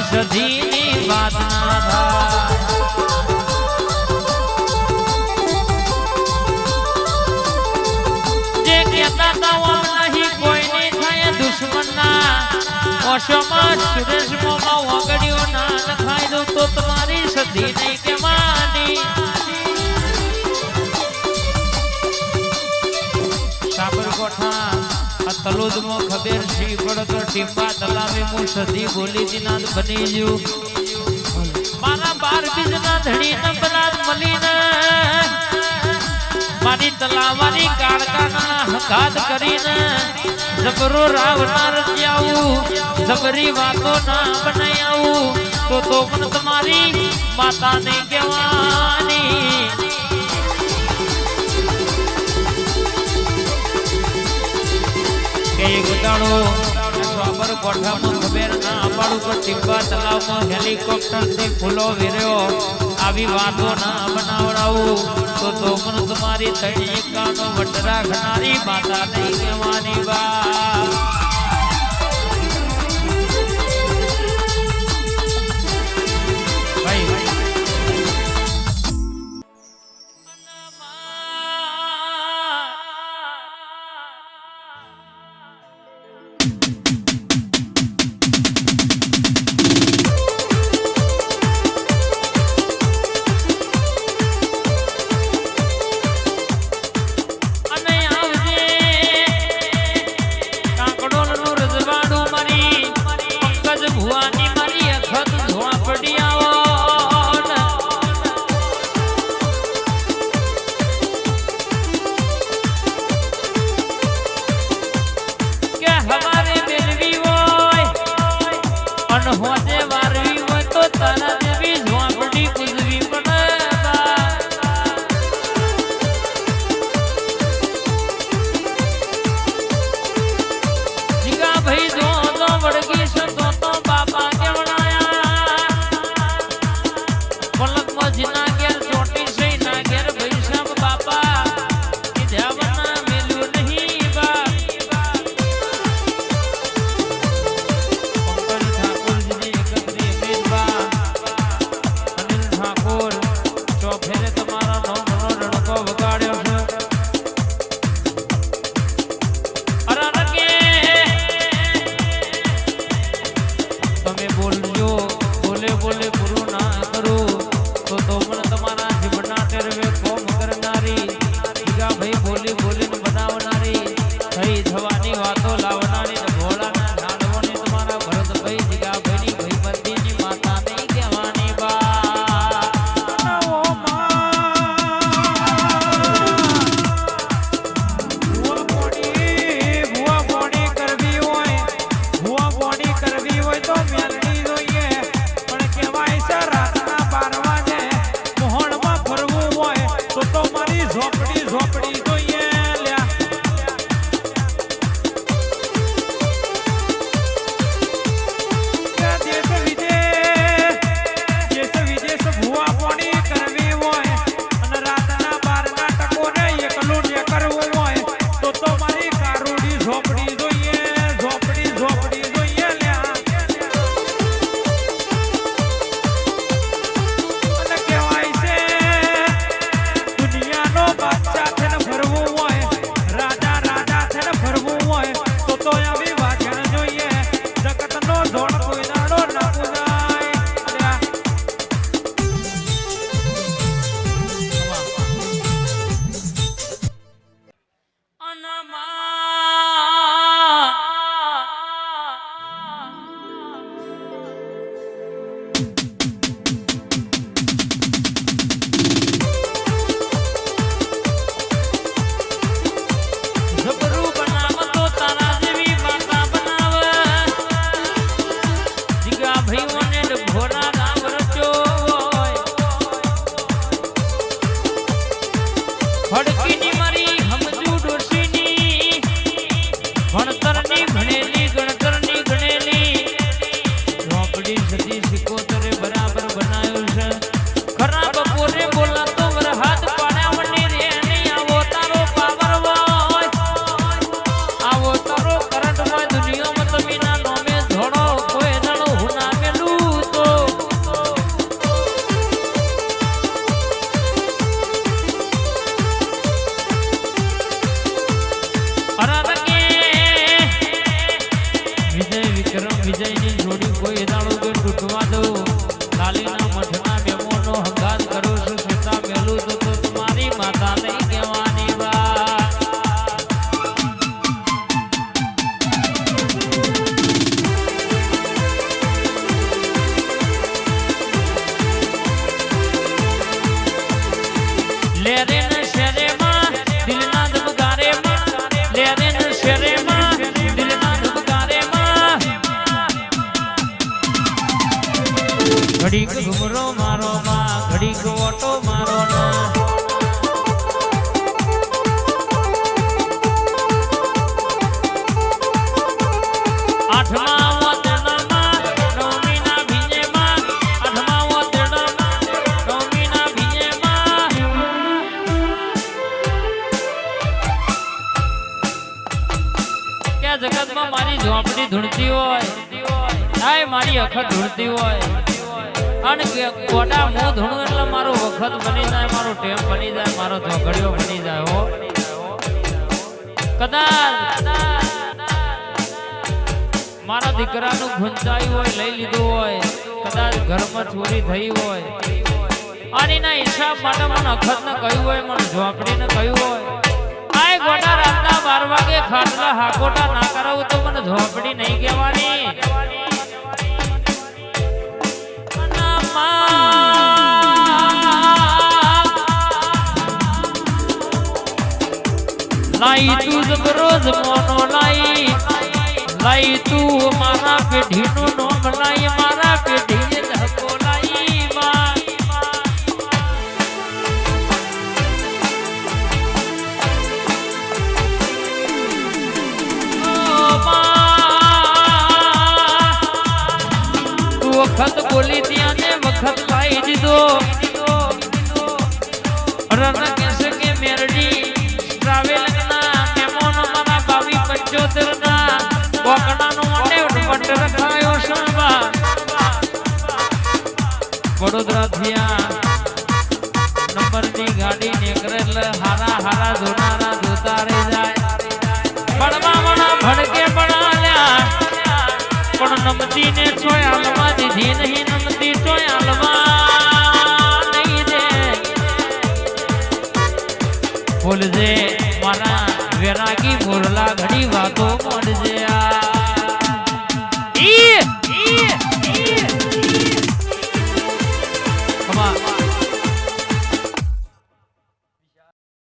સધીની વાત ના થાય જે કહેતા હતા નહીં કોઈની થાય દુશ્મનના ઓશોમાં સુરેશ મોમાં વગડ્યો ના લખાઈ દઉં તો તમારી સધી નહીં કહેવાની સાબરકોઠા તલોદમાં ખબર સી પડતો ટીપા તલાવે હું સધી બોલી દિનાદ બની ગયું મારા 12 બીજના ધણી નંબરાત મળીને મારી તલાવાની કાળકાના હકાત કરીને જબરો રાવનાર આવું જબરી વાતો ના બનાઈ આવું તો પણ તમારી માતાને કહેવાની એક દાડો સ્વાબર કોઠામાં ખબર ના પાડું તો ટીપા તલાવમાં હેલિકોપ્ટર થી ફૂલો વેર્યો આવી વાતો ના બનાવડાવું તો પણ તમારી તણી એકાનો વટ રાખનારી માતા નહીં કહેવાની બા જોડી કોઈ દાડો કે તૂટવા દઉં લાલીના મઠના મેમોનો હંગાત કરું છું સીતા મેલું તો તમારી માતા નહીં કહેવાની વાત લેરે ને શેરે માં દિલના ધબકારે માં લેરે ને શેરે માં દિલના ધબકારે માં ઘડીક ઘુમરો મારો માં ઘડીક ઓટો મારો ના આઠમા વતનમાં નવમીના ભીજેમાં આઠમા વતનમાં નવમીના ભીજેમાં ક્યાં જગતમાં મારી ઝોપડી ધૂળતી હોય આય મારી અખત ધૂળતી હોય અને કોડા મું ધૂણું એટલે મારો વખત બની જાય મારો ટેમ બની જાય મારો ઝોકડીઓ બની જાય હો કદાચ મારા દીકરાનું ગુંચાયું હોય લઈ લીધું હોય કદાચ ઘરમાં ચોરી થઈ હોય અને એના હિસાબ માટે મને અખત ને કહ્યું હોય મને ઝોપડીને કહ્યું હોય આય ગોટા રાતના 12 વાગે ખાટલા હાકોટા ના કરાવું તો મને ઝોપડી નહીં કહેવાની लाई तू जबरोज मोनो लाई तू मारा पेढ़ी नो नाम लाई मारा पेढ़ी ने धको लाई मां तू वखत बोली दिया ने वखत लाई दीदो रन कैसे के मेरडी ट्रैवल वडोदरा थिया नंबर ની ગાડી નીકળે એટલે હારા હારા જોનારા જોતા રહી જાય પડવા મણા ભડકે પડાલ્યા પણ નમતી ને ચોય આલવા દીધી નહીં નમતી ચોય આલવા નહીં દે બોલજે મારા વેરાગી મોરલા ઘડી વાતો